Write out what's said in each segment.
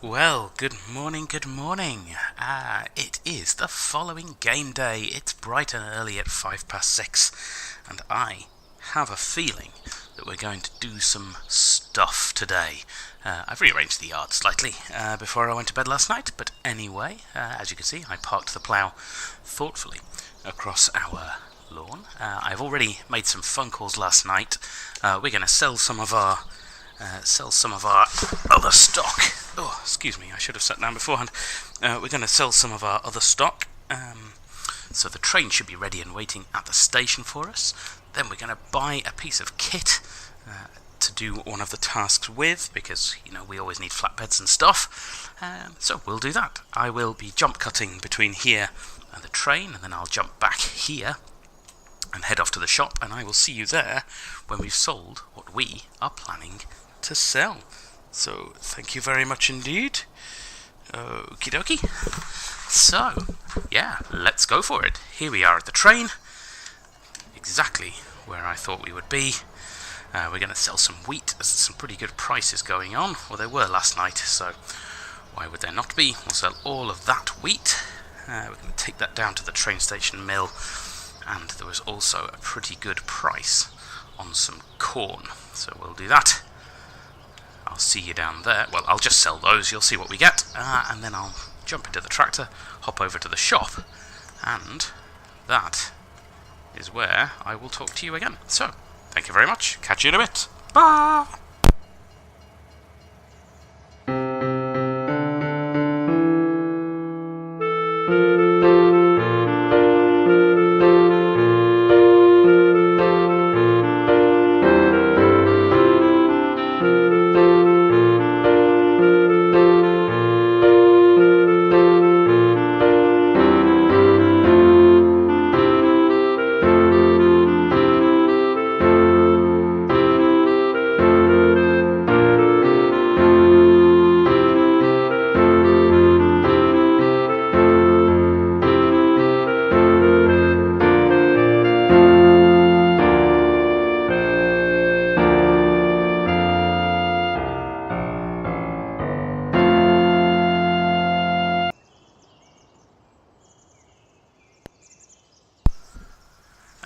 Well, good morning, good morning. It is the following game day. It's bright and early at 6:05, and I have a feeling that we're going to do some stuff today. I've rearranged the yard slightly before I went to bed last night, but anyway, as you can see, I parked the plough thoughtfully across our lawn. I've already made some phone calls last night. We're going to sell some of our other stock. Oh, excuse me, I should have sat down beforehand. We're going to sell some of our other stock. So the train should be ready and waiting at the station for us. Then we're going to buy a piece of kit to do one of the tasks with, because, we always need flatbeds and stuff. So we'll do that. I will be jump cutting between here and the train, and then I'll jump back here and head off to the shop, and I will see you there when we've sold what we are planning to sell. So, thank you very much indeed. Okie dokie. So, yeah, let's go for it. Here we are at the train. Exactly where I thought we would be. We're going to sell some wheat. There's some pretty good prices going on. Well, there were last night, so why would there not be? We'll sell all of that wheat. We're going to take that down to the train station mill. And there was also a pretty good price on some corn. So we'll do that. I'll see you down there. Well, I'll just sell those. You'll see what we get. And then I'll jump into the tractor, hop over to the shop. And that is where I will talk to you again. So, thank you very much. Catch you in a bit. Bye!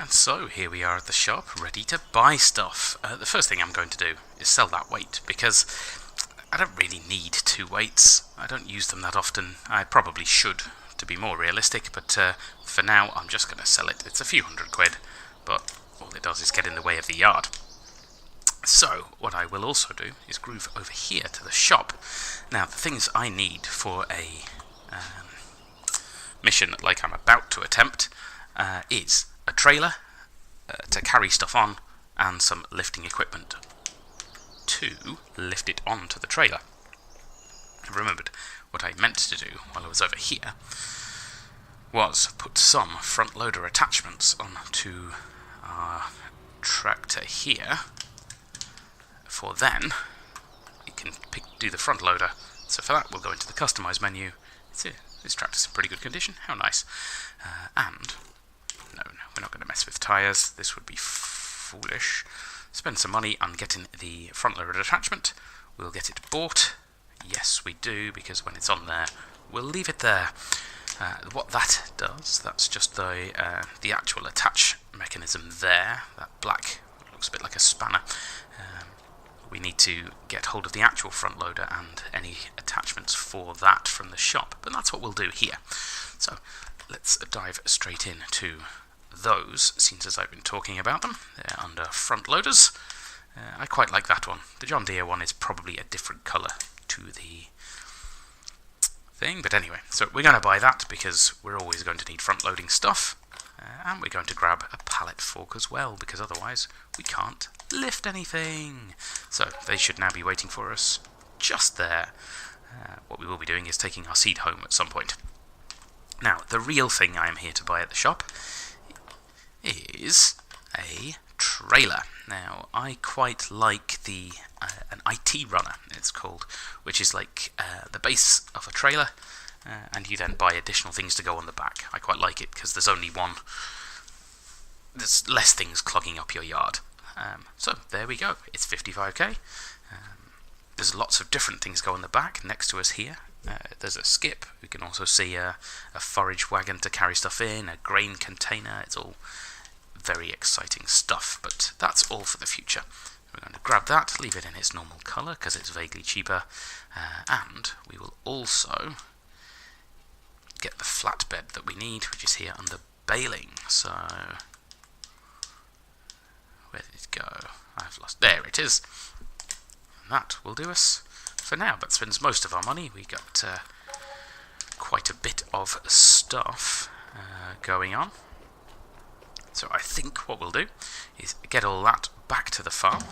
So here we are at the shop, ready to buy stuff. The first thing I'm going to do is sell that weight, because I don't really need two weights. I don't use them that often. I probably should, to be more realistic, but for now I'm just going to sell it. It's a few £100, but all it does is get in the way of the yard. So what I will also do is groove over here to the shop. Now, the things I need for a mission like I'm about to attempt is a trailer to carry stuff on, and some lifting equipment to lift it onto the trailer. I remembered what I meant to do while I was over here was put some front loader attachments onto our tractor here, for then you can do the front loader. So for that we'll go into the customize menu. This tractor's in pretty good condition, how nice. And no, we're not going to mess with tyres. This would be foolish. Spend some money on getting the front loader attachment. We'll get it bought. Yes, we do, because when it's on there, we'll leave it there. What that does, that's just the actual attach mechanism there. That black looks a bit like a spanner. We need to get hold of the actual front loader and any attachments for that from the shop. But that's what we'll do here. So let's dive straight into those, since as I've been talking about them. They're under front loaders. I quite like that one. The John Deere one is probably a different colour to the thing, but anyway, so we're going to buy that because we're always going to need front loading stuff, and we're going to grab a pallet fork as well, because otherwise we can't lift anything. So they should now be waiting for us just there. What we will be doing is taking our seed home at some point. Now, the real thing I am here to buy at the shop is a trailer. Now, I quite like an IT runner, it's called, which is like the base of a trailer, and you then buy additional things to go on the back. I quite like it because there's only one. There's less things clogging up your yard. So there we go. It's 55k. There's lots of different things go on the back next to us here. There's a skip. We can also see a forage wagon to carry stuff in, a grain container. It's all very exciting stuff, but that's all for the future. We're going to grab that, leave it in its normal colour because it's vaguely cheaper, and we will also get the flatbed that we need, which is here under baling. So, where did it go? I've lost. There it is. And that will do us for now. That spends most of our money. We got quite a bit of stuff going on. So I think what we'll do is get all that back to the farm,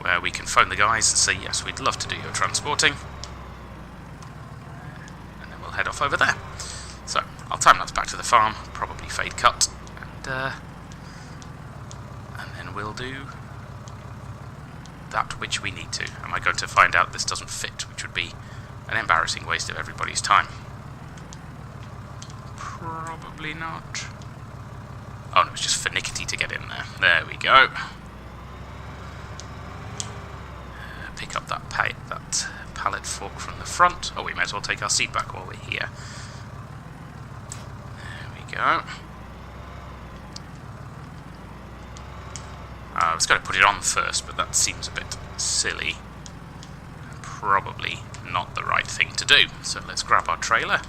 where we can phone the guys and say, yes, we'd love to do your transporting, and then we'll head off over there. So I'll time lapse back to the farm, probably fade cut, and then we'll do that which we need to. Am I going to find out this doesn't fit, which would be an embarrassing waste of everybody's time? Probably not. Oh no, it's just finicky to get in there. There we go. Pick up that pallet fork from the front. Oh, we may as well take our seat back while we're here. There we go. I was going to put it on first, but that seems a bit silly. Probably not the right thing to do. So let's grab our trailer.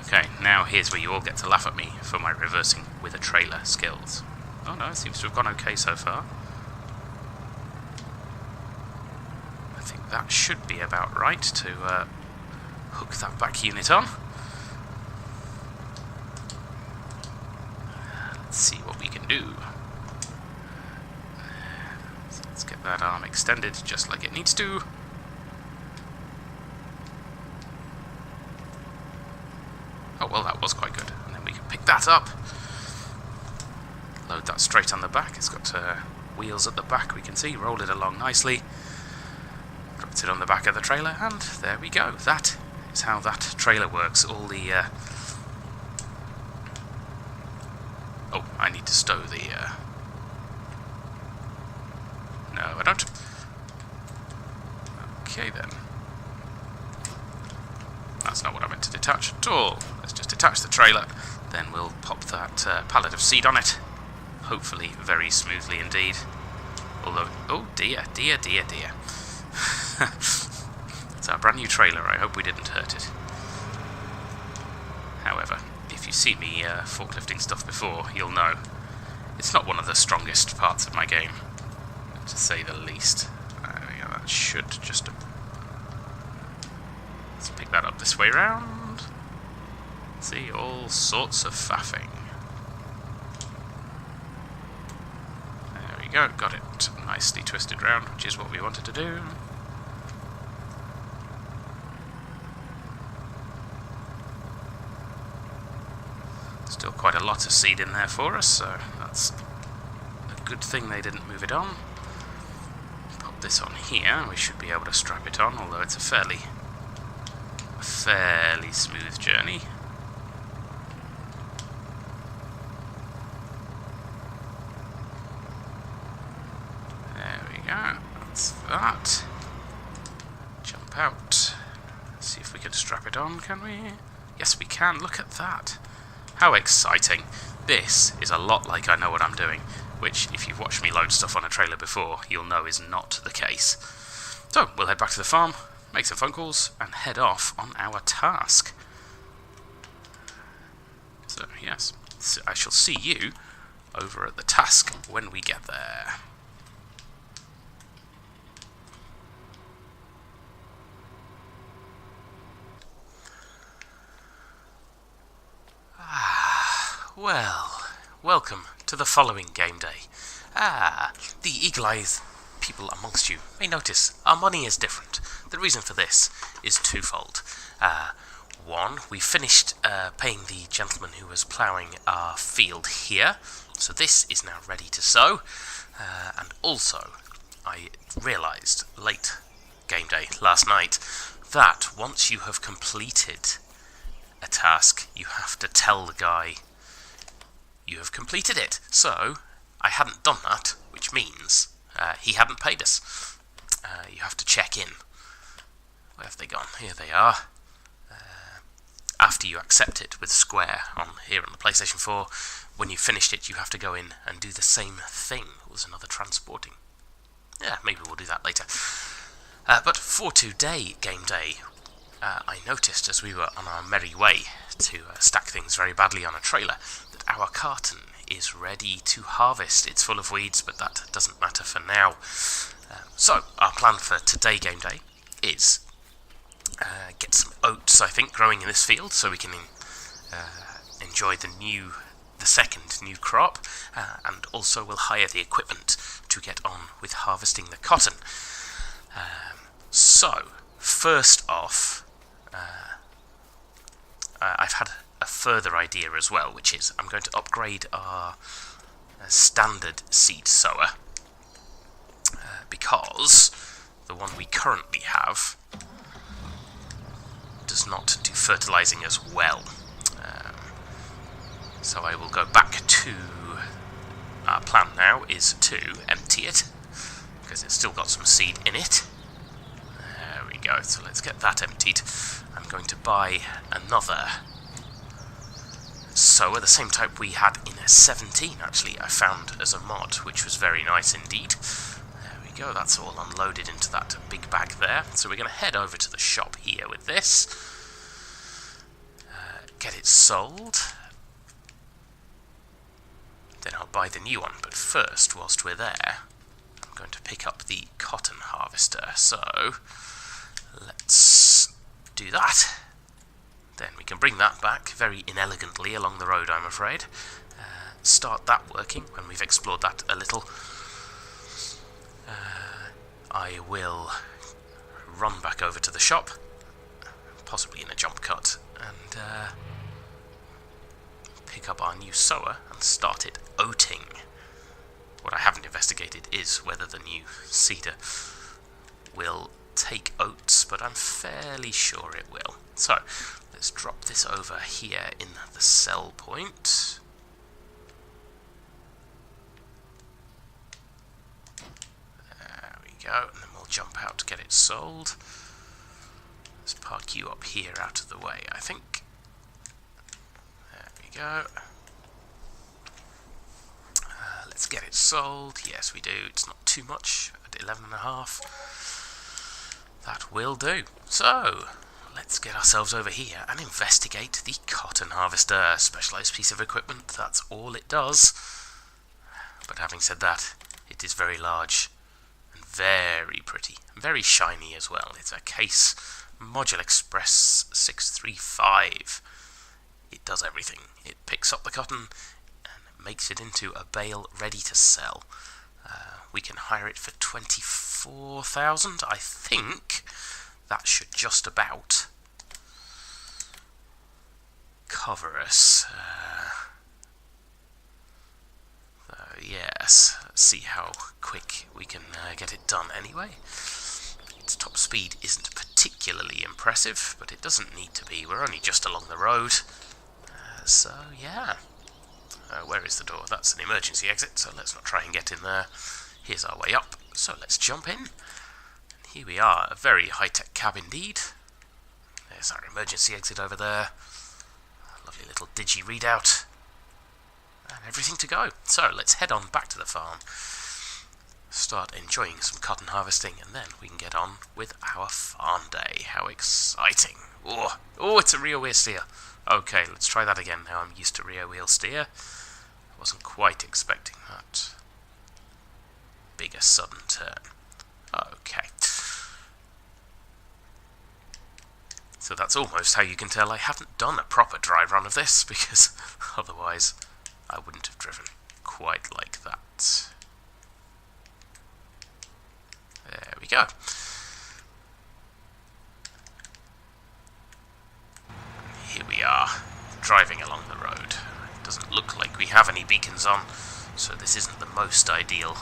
Okay, now here's where you all get to laugh at me for my reversing with a trailer skills. Oh no, it seems to have gone okay so far. I think that should be about right to hook that back unit on. Let's see what we can do. So let's get that arm extended just like it needs to. Oh, well, that was quite good. And then we can pick that up. Load that straight on the back. It's got wheels at the back, we can see. Roll it along nicely. Drops it on the back of the trailer, and there we go. That is how that trailer works. All the... Oh, I need to stow the... No, I don't. Okay, then. That's not what I meant to detach at all. Let's just detach the trailer, then we'll pop that pallet of seed on it. Hopefully very smoothly indeed. Although, oh dear, dear, dear, dear. It's our brand new trailer, I hope we didn't hurt it. However, if you've seen me forklifting stuff before, you'll know it's not one of the strongest parts of my game, to say the least. Yeah, that should just... Let's pick that up this way round. See, all sorts of faffing. There we go, got it nicely twisted round, which is what we wanted to do. Still quite a lot of seed in there for us, so that's a good thing they didn't move it on. Pop this on here, we should be able to strap it on, although it's a fairly smooth journey. There we go, that's that. Jump out. See if we can strap it on, can we? Yes, we can, look at that. How exciting. This is a lot like I Know What I'm Doing, which, if you've watched me load stuff on a trailer before, you'll know is not the case. So, we'll head back to the farm, make some phone calls, and head off on our task. So, yes, so I shall see you over at the task when we get there. Well, welcome to the following game day. The eagle-eyed people amongst you may notice our money is different. The reason for this is twofold. One, we finished paying the gentleman who was ploughing our field here, so this is now ready to sow. And also, I realised late game day last night that once you have completed a task, you have to tell the guy you have completed it. So, I hadn't done that, which means he hadn't paid us. You have to check in. Where have they gone? Here they are. After you accept it with Square here on the PlayStation 4, when you've finished it, you have to go in and do the same thing. There's another transporting. Yeah, maybe we'll do that later. But for today, game day, I noticed as we were on our merry way to stack things very badly on a trailer that our carton is ready to harvest. It's full of weeds, but that doesn't matter for now. So, our plan for today, game day, is get some oats, I think, growing in this field, so we can enjoy the second new crop, and also we'll hire the equipment to get on with harvesting the cotton. So, first off, I've had a further idea as well, which is I'm going to upgrade our standard seed sower, because the one we currently have does not do fertilizing as well. So I will go back to our plan now is to empty it, because it's still got some seed in it. There we go, so let's get that emptied. I'm going to buy another sower, the same type we had in 17 actually, I found as a mod, which was very nice indeed. There we go, that's all unloaded into that big bag there. So we're going to head over to the shop here with this, get it sold, then I'll buy the new one. But first, whilst we're there, I'm going to pick up the cotton harvester, so let's do that. Then we can bring that back very inelegantly along the road, I'm afraid. Start that working when we've explored that a little. I will run back over to the shop, possibly in a jump cut, and pick up our new sower and start it oating. What I haven't investigated is whether the new seeder will take oats, but I'm fairly sure it will. So, let's drop this over here in the sell point. There we go, and then we'll jump out to get it sold. Let's park you up here out of the way, I think. There we go. Let's get it sold. Yes, we do. It's not too much at 11.5. That will do. So, let's get ourselves over here and investigate the cotton harvester. Specialised piece of equipment, that's all it does. But having said that, it is very large and very pretty. Very shiny as well. It's a Case Module Express 635. It does everything. It picks up the cotton and makes it into a bale ready to sell. We can hire it for 24,000. I think that should just about cover us. Yes, let's see how quick we can get it done anyway. Its top speed isn't particularly impressive, but it doesn't need to be. We're only just along the road. So, yeah. Where is the door? That's an emergency exit, so let's not try and get in there. Here's our way up, so let's jump in. And here we are, a very high-tech cab indeed. There's our emergency exit over there. A lovely little digi readout. And everything to go. So let's head on back to the farm, start enjoying some cotton harvesting, and then we can get on with our farm day. How exciting. Oh, it's a rear wheel steer. Okay, let's try that again. Now I'm used to rear wheel steer. I wasn't quite expecting that. Bigger sudden turn. Okay. So that's almost how you can tell I haven't done a proper dry run of this, because otherwise I wouldn't have driven quite like that. There we go. Here we are, driving along the road. It doesn't look like we have any beacons on, so this isn't the most ideal.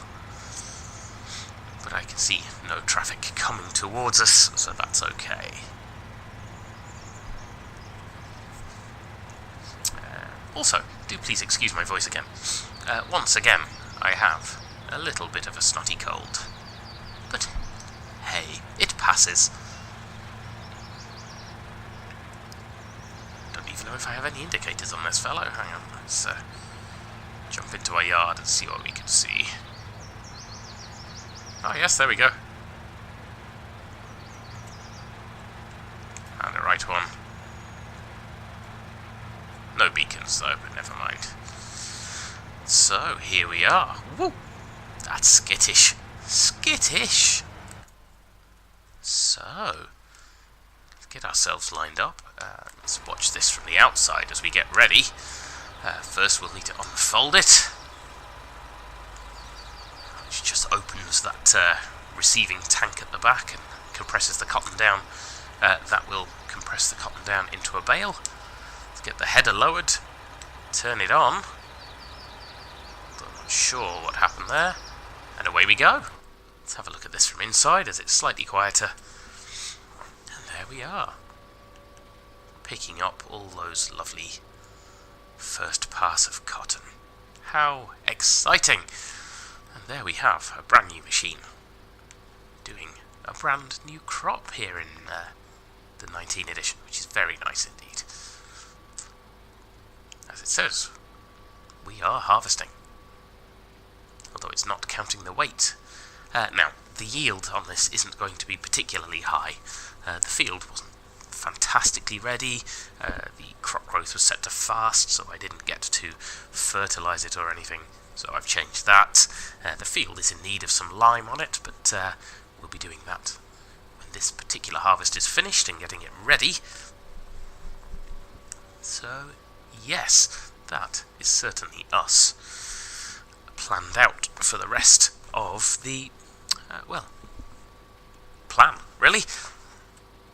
But I can see no traffic coming towards us, so that's okay. Also, do please excuse my voice again. Once again, I have a little bit of a snotty cold. But hey, it passes. Don't even know if I have any indicators on this fellow. Hang on, let's jump into our yard and see what we can see. Oh yes, there we go. And the right one. No beacons though, but never mind. So, here we are. Woo! That's skittish. Skittish! So, let's get ourselves lined up. Let's watch this from the outside as we get ready. First we'll need to unfold it. Which just opens that receiving tank at the back and compresses the cotton down. That will compress the cotton down into a bale. Let's get the header lowered. Turn it on. I'm not sure what happened there. And away we go. Let's have a look at this from inside as it's slightly quieter. And there we are. Picking up all those lovely first pass of cotton. How exciting! And there we have a brand new machine doing a brand new crop here in the 19 edition, which is very nice indeed. As it says, we are harvesting. Although it's not counting the weight. Now, the yield on this isn't going to be particularly high. The field wasn't fantastically ready. The crop growth was set to fast, so I didn't get to fertilise it or anything. So I've changed that. The field is in need of some lime on it, but we'll be doing that when this particular harvest is finished and getting it ready. So, yes, that is certainly us planned out for the rest of the, plan, really.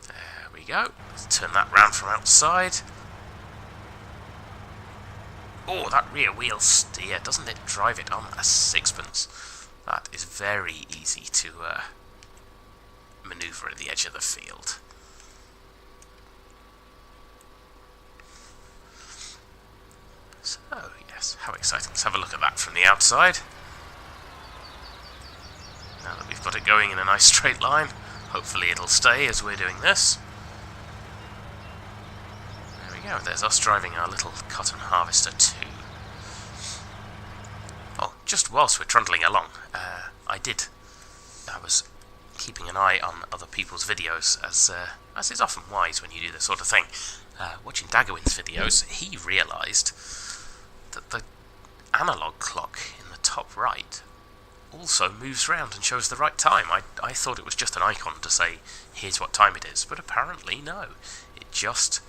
There we go. Let's turn that round from outside. Oh, that rear wheel steer, doesn't it drive it on a sixpence? That is very easy to manoeuvre at the edge of the field. So, yes, how exciting. Let's have a look at that from the outside. Now that we've got it going in a nice straight line, hopefully it'll stay as we're doing this. There we go, there's us driving our little cotton harvester too. Oh, just whilst we're trundling along, I was keeping an eye on other people's videos, as is often wise when you do this sort of thing. Watching Daggerwin's videos, he realised that the analog clock in the top right also moves around and shows the right time. I thought it was just an icon to say, here's what time it is, but apparently no. It just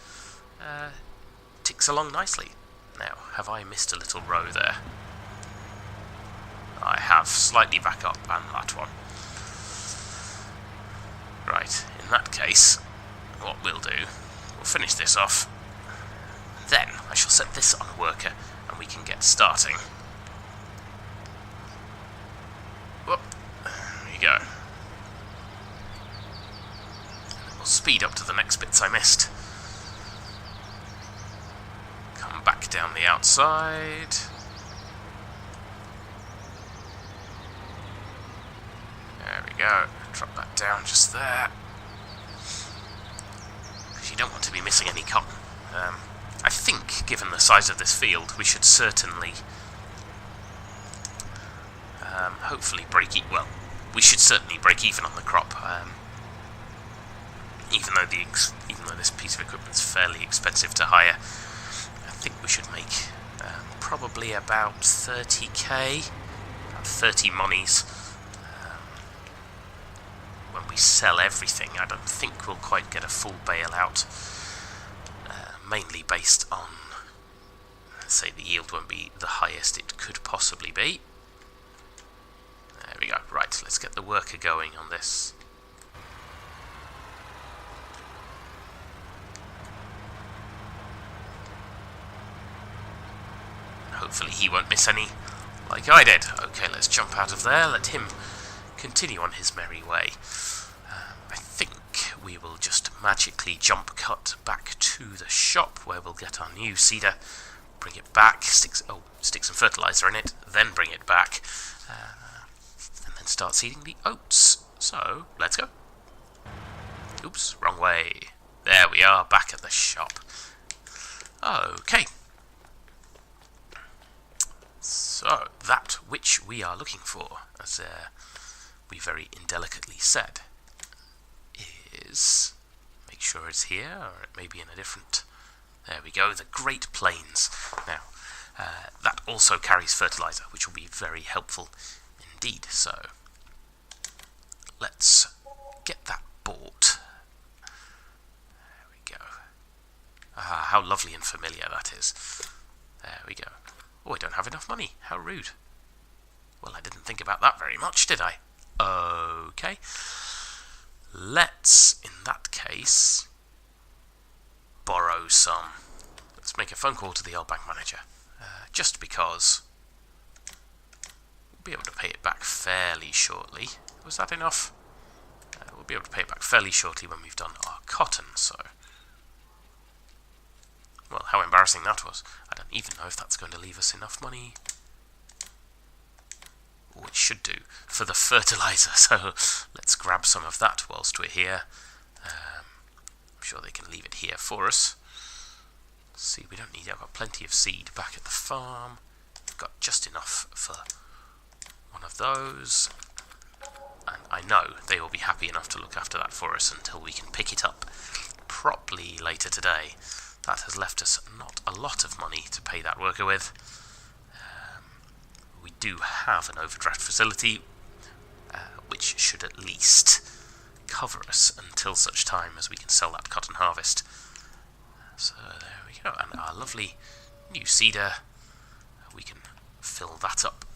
ticks along nicely. Now, have I missed a little row there? I have, slightly back up, and that one. Right, in that case, what we'll do, we'll finish this off, then I shall set this on a worker, and we can get starting. Whoop, there we go. And we'll speed up to the next bits I missed. Come back down the outside. There we go. Drop that down just there. Because you don't want to be missing any cotton. I think, given the size of this field, we should certainly hopefully we should certainly break even on the crop. Even though this piece of equipment is fairly expensive to hire, I think we should make probably about 30k, about 30 monies. When we sell everything, I don't think we'll quite get a full bailout. Mainly based on, let's say, the yield won't be the highest it could possibly be. There we go. Right, let's get the worker going on this. Hopefully he won't miss any like I did. Okay, let's jump out of there, let him continue on his merry way. I think we will just magically jump cut back to the shop where we'll get our new seeder, bring it back, stick some fertilizer in it, then bring it back, and then start seeding the oats. So, let's go. Oops, wrong way. There we are, back at the shop. Okay. So, that which we are looking for, as we very indelicately said, is... Make sure it's here, or it may be in a different... There we go, the Great Plains. Now, that also carries fertilizer, which will be very helpful indeed. So, let's get that bought. There we go. Ah, how lovely and familiar that is. There we go. Oh, I don't have enough money. How rude. Well, I didn't think about that very much, did I? Okay. Let's, in that case, borrow some. Let's make a phone call to the old bank manager. Just because we'll be able to pay it back fairly shortly. Was that enough? We'll be able to pay it back fairly shortly when we've done our cotton, so... Well, how embarrassing that was. I don't even know if that's going to leave us enough money. Oh, it should do for the fertilizer, so let's grab some of that whilst we're here. I'm sure they can leave it here for us. See, we don't need it. I've got plenty of seed back at the farm. I've got just enough for one of those. And I know they will be happy enough to look after that for us until we can pick it up properly later today. That has left us not a lot of money to pay that worker with. We do have an overdraft facility, which should at least cover us until such time as we can sell that cotton harvest. So there we go, and our lovely new seeder, we can fill that up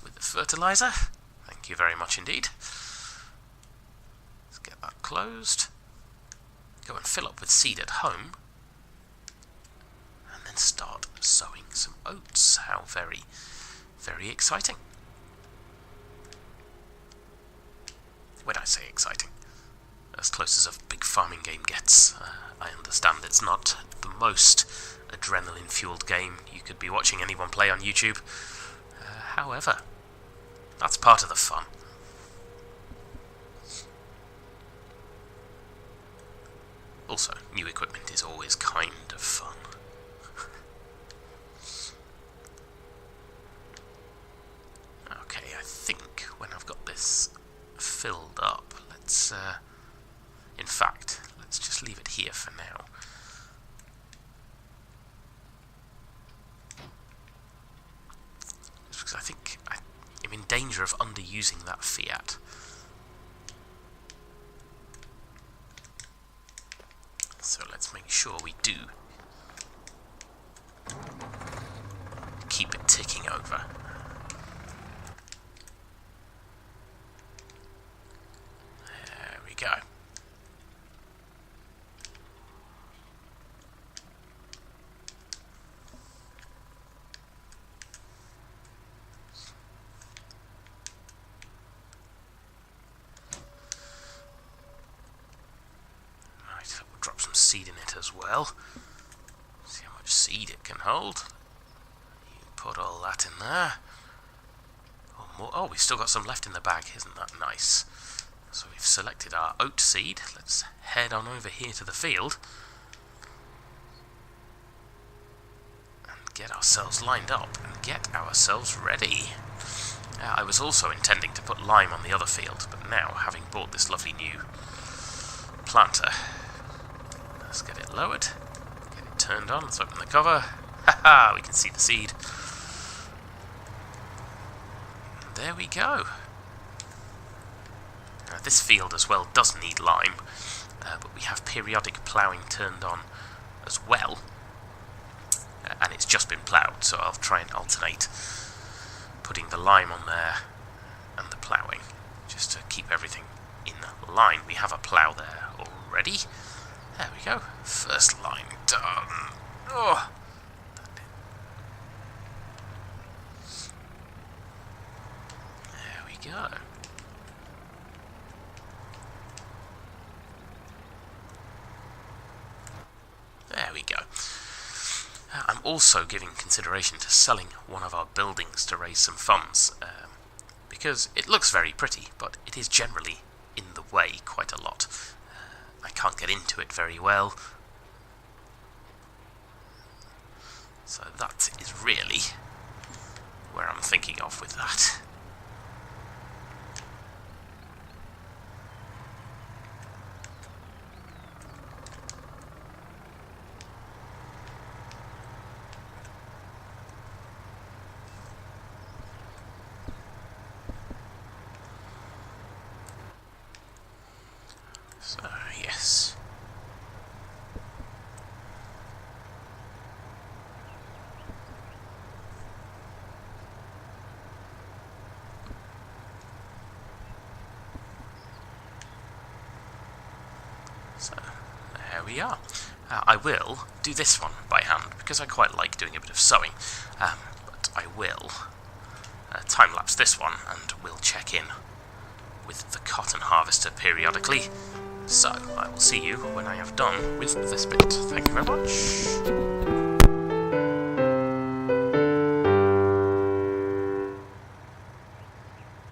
with the fertilizer. Thank you very much indeed. Let's get that closed. Go and fill up with seed at home. And then start sowing some oats. How very, very exciting. When I say exciting, as close as a big farming game gets. I understand it's not the most adrenaline-fueled game you could be watching anyone play on YouTube. However, that's part of the fun. Also, new equipment is always kind of fun. Okay, I think when I've got this filled up, let's... in fact, let's just leave it here for now. Just because I think I'm in danger of underusing that fiat. So let's make sure we do keep it ticking over. There we go. Drop some seed in it as well. See how much seed it can hold. You put all that in there. Oh, more. Oh, we've still got some left in the bag. Isn't that nice? So we've selected our oat seed. Let's head on over here to the field and get ourselves lined up and get ourselves ready. I was also intending to put lime on the other field, but now, having bought this lovely new planter, let's get it lowered, get it turned on, let's open the cover. Haha, we can see the seed. There we go. Now, this field as well does need lime, but we have periodic ploughing turned on as well. And it's just been ploughed, so I'll try and alternate putting the lime on there and the ploughing, just to keep everything in line. We have a plough there already. There we go. First line done. Oh. There we go. There we go. I'm also giving consideration to selling one of our buildings to raise some funds, because it looks very pretty, but it is generally in the way quite a lot. I can't get into it very well, so that is really where I'm thinking of with that. So, yes. So, there we are. I will do this one by hand, because I quite like doing a bit of sewing, but I will time-lapse this one, and we'll check in with the cotton harvester periodically. So, I will see you when I have done with this bit. Thank you very much.